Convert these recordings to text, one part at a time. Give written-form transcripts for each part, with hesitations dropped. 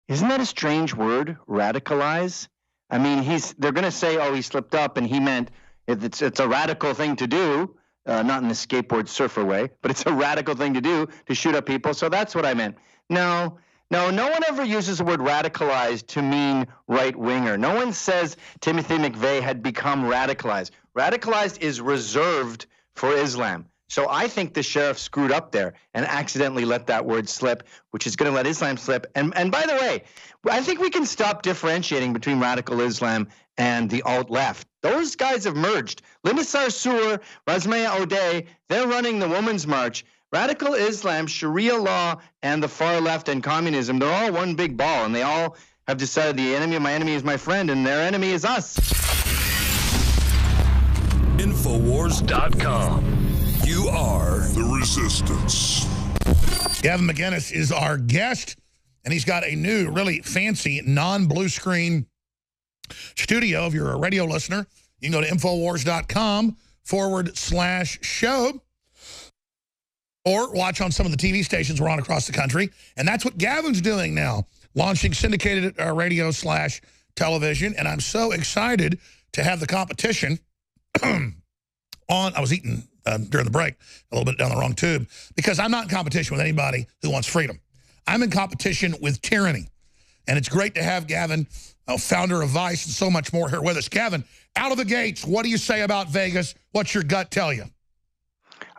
Isn't that a strange word, radicalize? I mean, they're going to say, oh, he slipped up and he meant it's a radical thing to do, not in the skateboard surfer way, but it's a radical thing to do to shoot up people. So that's what I meant. No one ever uses the word radicalized to mean right-winger. No one says Timothy McVeigh had become radicalized. Radicalized is reserved for Islam. So I think the sheriff screwed up there and accidentally let that word slip, which is going to let Islam slip. And by the way, I think we can stop differentiating between radical Islam and the alt-left. Those guys have merged. Linda Sarsour, Razmaya O'Day, they're running the Women's March. Radical Islam, Sharia law, and the far left and communism, they're all one big ball, and they all have decided the enemy of my enemy is my friend, and their enemy is us. Infowars.com. You are the resistance. Gavin McInnes is our guest, and he's got a new, really fancy, non-blue screen studio. If you're a radio listener, you can go to Infowars.com/show or watch on some of the TV stations we're on across the country. And that's what Gavin's doing now, launching syndicated radio/television. And I'm so excited to have the competition on. I was eating during the break, a little bit down the wrong tube, because I'm not in competition with anybody who wants freedom. I'm in competition with tyranny. And it's great to have Gavin, founder of Vice, and so much more here with us. Gavin, out of the gates, what do you say about Vegas? What's your gut tell you?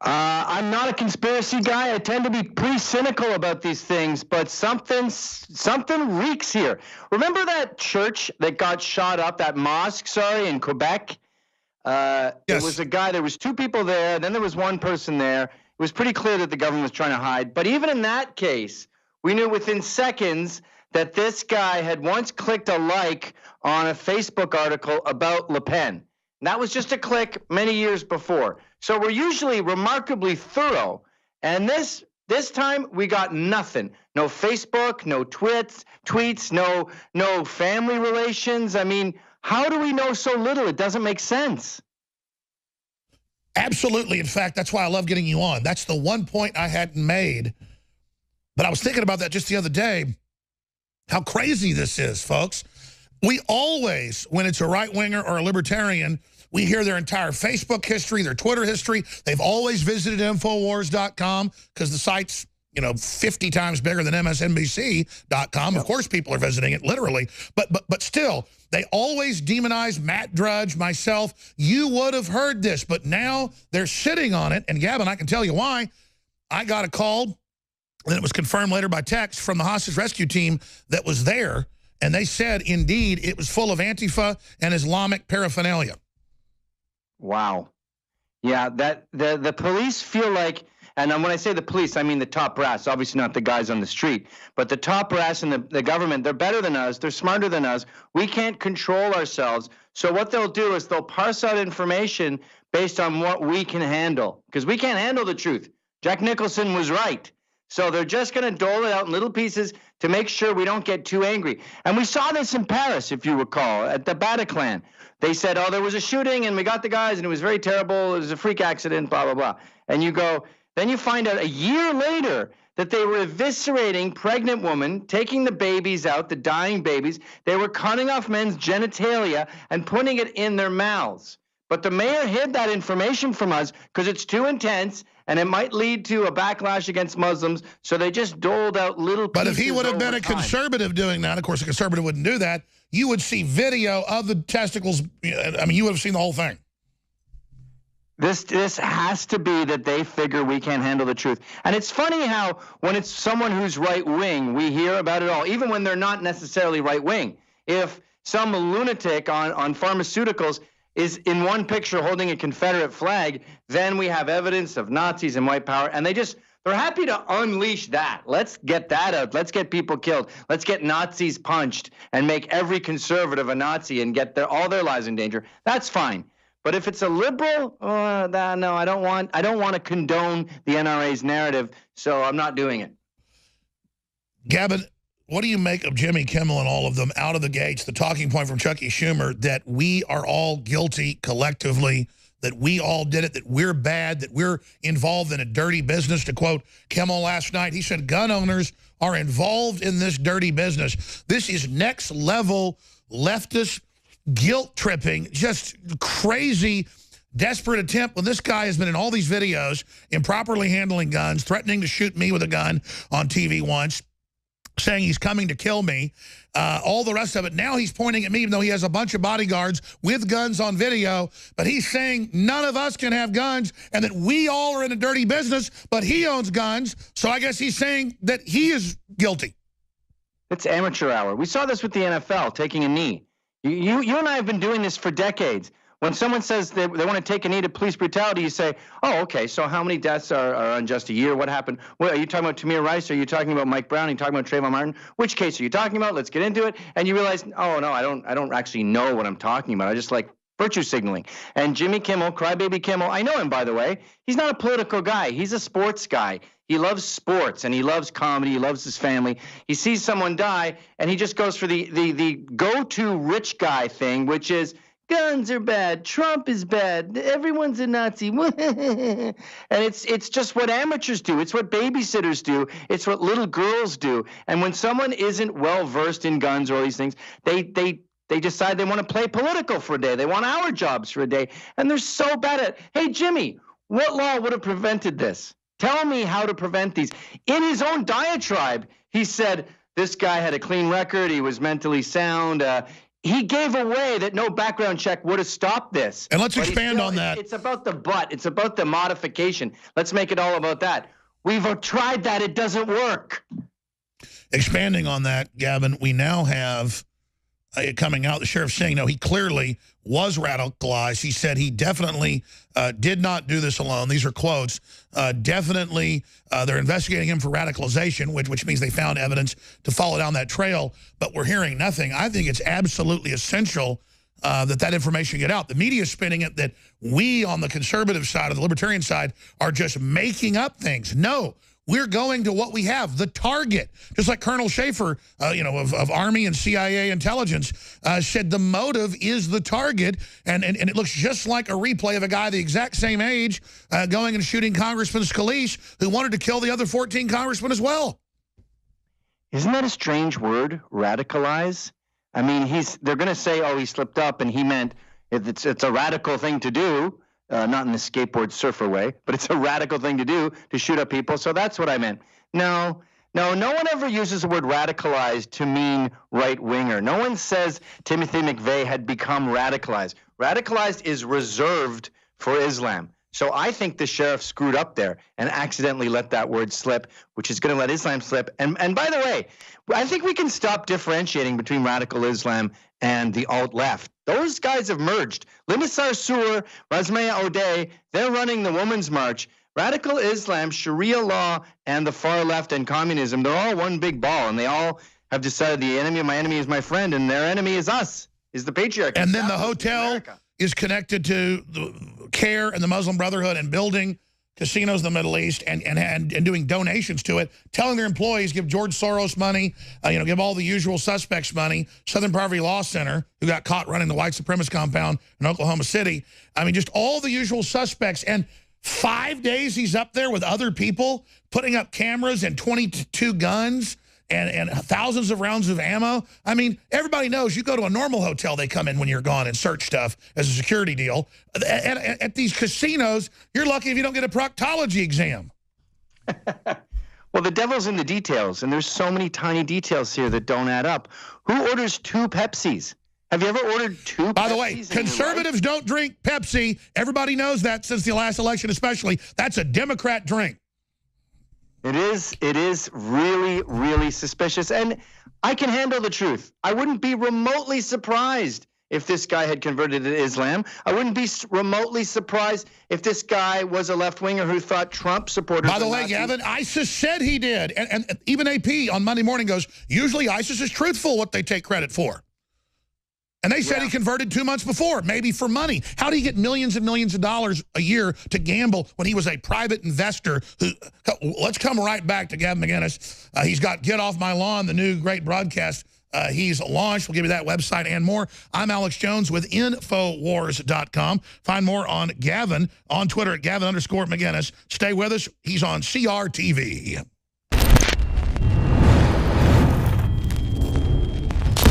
I'm not a conspiracy guy. I tend to be pretty cynical about these things, but something reeks here. Remember that church that got shot up, that mosque, in Quebec? Yes. It was a guy, there was two people there, then there was one person there. It was pretty clear that the government was trying to hide. But even in that case, we knew within seconds that this guy had once clicked a like on a Facebook article about Le Pen. And that was just a click many years before. So we're usually remarkably thorough. And this time we got nothing. No Facebook, no tweets, no family relations. I mean, how do we know so little? It doesn't make sense. Absolutely. In fact, that's why I love getting you on. That's the one point I hadn't made. But I was thinking about that just the other day, how crazy this is, folks. We always, when it's a right-winger or a libertarian, we hear their entire Facebook history, their Twitter history. They've always visited Infowars.com because the site's, 50 times bigger than MSNBC.com. Of course, people are visiting it literally. But still, they always demonize Matt Drudge, myself. You would have heard this, but now they're sitting on it. And Gavin, I can tell you why. I got a call, and it was confirmed later by text from the hostage rescue team that was there. And they said, indeed, it was full of Antifa and Islamic paraphernalia. Wow. Yeah, that the police feel like, and when I say the police, I mean the top brass, obviously not the guys on the street, but the top brass and the government, they're better than us, they're smarter than us. We can't control ourselves. So what they'll do is they'll parse out information based on what we can handle, because we can't handle the truth. Jack Nicholson was right. So they're just going to dole it out in little pieces to make sure we don't get too angry. And we saw this in Paris, if you recall, at the Bataclan. They said, oh, there was a shooting and we got the guys and it was very terrible. It was a freak accident, blah, blah, blah. And you go, then you find out a year later that they were eviscerating pregnant women, taking the babies out, the dying babies. They were cutting off men's genitalia and putting it in their mouths. But the mayor hid that information from us because it's too intense and it might lead to a backlash against Muslims. So they just doled out little pieces. But if he would have been a conservative doing that, of course a conservative wouldn't do that, you would see video of the testicles. I mean, you would have seen the whole thing. This has to be that they figure we can't handle the truth. And it's funny how when it's someone who's right-wing, we hear about it all, even when they're not necessarily right-wing. If some lunatic on pharmaceuticals is in one picture holding a Confederate flag, then we have evidence of Nazis and white power, and they're happy to unleash that. Let's get that out. Let's get people killed. Let's get Nazis punched and make every conservative a Nazi and get all their lives in danger. That's fine. But if it's a liberal, no, I don't want to condone the NRA's narrative, so I'm not doing it. Gavin, what do you make of Jimmy Kimmel and all of them out of the gates, the talking point from Chuck E. Schumer that we are all guilty collectively, that we all did it, that we're bad, that we're involved in a dirty business. To quote Kimmel last night, he said gun owners are involved in this dirty business. This is next level leftist guilt tripping, just crazy, desperate attempt. When this guy has been in all these videos improperly handling guns, threatening to shoot me with a gun on TV once, saying he's coming to kill me, all the rest of it. Now he's pointing at me, even though he has a bunch of bodyguards with guns on video, but he's saying none of us can have guns and that we all are in a dirty business, but he owns guns. So I guess he's saying that he is guilty. It's amateur hour. We saw this with the NFL, taking a knee. You and I have been doing this for decades. When someone says they want to take a knee to police brutality, you say, oh, okay, so how many deaths are unjust a year? What happened? Well, are you talking about Tamir Rice? Are you talking about Mike Brown? Are you talking about Trayvon Martin? Which case are you talking about? Let's get into it. And you realize, oh, no, I don't actually know what I'm talking about. I just like virtue signaling. And Jimmy Kimmel, Crybaby Kimmel, I know him, by the way. He's not a political guy. He's a sports guy. He loves sports, and he loves comedy. He loves his family. He sees someone die, and he just goes for the go-to rich guy thing, which is, guns are bad. Trump is bad. Everyone's a Nazi. And it's just what amateurs do. It's what babysitters do. It's what little girls do. And when someone isn't well versed in guns or all these things, they decide they want to play political for a day. They want our jobs for a day. And they're so bad at it. Hey, Jimmy, what law would have prevented this? Tell me how to prevent these. In his own diatribe, he said this guy had a clean record. He was mentally sound. He gave away that no background check would have stopped this. And let's expand on that. It's about the butt. It's about the modification. Let's make it all about that. We've tried that. It doesn't work. Expanding on that, Gavin, we now have coming out, the sheriff saying, no, he clearly was radicalized. He said he definitely did not do this alone. These are quotes. Definitely, they're investigating him for radicalization, which means they found evidence to follow down that trail, but we're hearing nothing. I think it's absolutely essential that information get out. The media is spinning it that we on the conservative side, or the libertarian side, are just making up things. No. We're going to what we have, the target. Just like Colonel Schaefer, of Army and CIA intelligence, said the motive is the target. And it looks just like a replay of a guy the exact same age going and shooting Congressman Scalise, who wanted to kill the other 14 congressmen as well. Isn't that a strange word, radicalize? I mean, they're going to say, oh, he slipped up, and he meant it's a radical thing to do. Not in the skateboard surfer way, but it's a radical thing to do, to shoot up people. So that's what I meant. No one ever uses the word radicalized to mean right-winger. No one says Timothy McVeigh had become radicalized. Radicalized is reserved for Islam. So I think the sheriff screwed up there and accidentally let that word slip, which is going to let Islam slip. And by the way, I think we can stop differentiating between radical Islam and the alt-left. Those guys have merged. Linda Sarsour, Razmaya O'Day, they're running the Women's March. Radical Islam, Sharia law, and the far left and communism, they're all one big ball, and they all have decided the enemy of my enemy is my friend, and their enemy is us, is the patriarchy. And then the hotel is connected to the CARE and the Muslim Brotherhood and building casinos in the Middle East and doing donations to it, telling their employees, give George Soros money, give all the usual suspects money, Southern Poverty Law Center, who got caught running the white supremacist compound in Oklahoma City. I mean, just all the usual suspects. And 5 days he's up there with other people, putting up cameras and 22 guns and thousands of rounds of ammo. I mean, everybody knows you go to a normal hotel, they come in when you're gone and search stuff as a security deal. At these casinos, you're lucky if you don't get a proctology exam. Well, the devil's in the details, and there's so many tiny details here that don't add up. Who orders 2 Pepsis? Have you ever ordered 2 Pepsis? By the way, conservatives don't drink Pepsi. Everybody knows that since the last election especially. That's a Democrat drink. It is really, really suspicious. And I can handle the truth. I wouldn't be remotely surprised if this guy had converted to Islam. I wouldn't be remotely surprised if this guy was a left-winger who thought Trump supported. By the way, Gavin, ISIS said he did. And even AP on Monday morning goes, usually ISIS is truthful what they take credit for. And they said he converted 2 months before, maybe for money. How do you get millions and millions of dollars a year to gamble when he was a private investor who, let's come right back to Gavin McInnes. He's got Get Off My Lawn, the new great broadcast he's launched. We'll give you that website and more. I'm Alex Jones with Infowars.com. Find more on Gavin on Twitter at Gavin_McGinnis. Stay with us. He's on CRTV.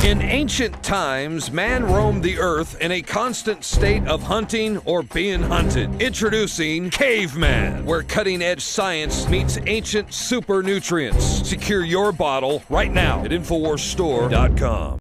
In ancient times, man roamed the earth in a constant state of hunting or being hunted. Introducing Caveman, where cutting-edge science meets ancient super nutrients. Secure your bottle right now at InfoWarsStore.com.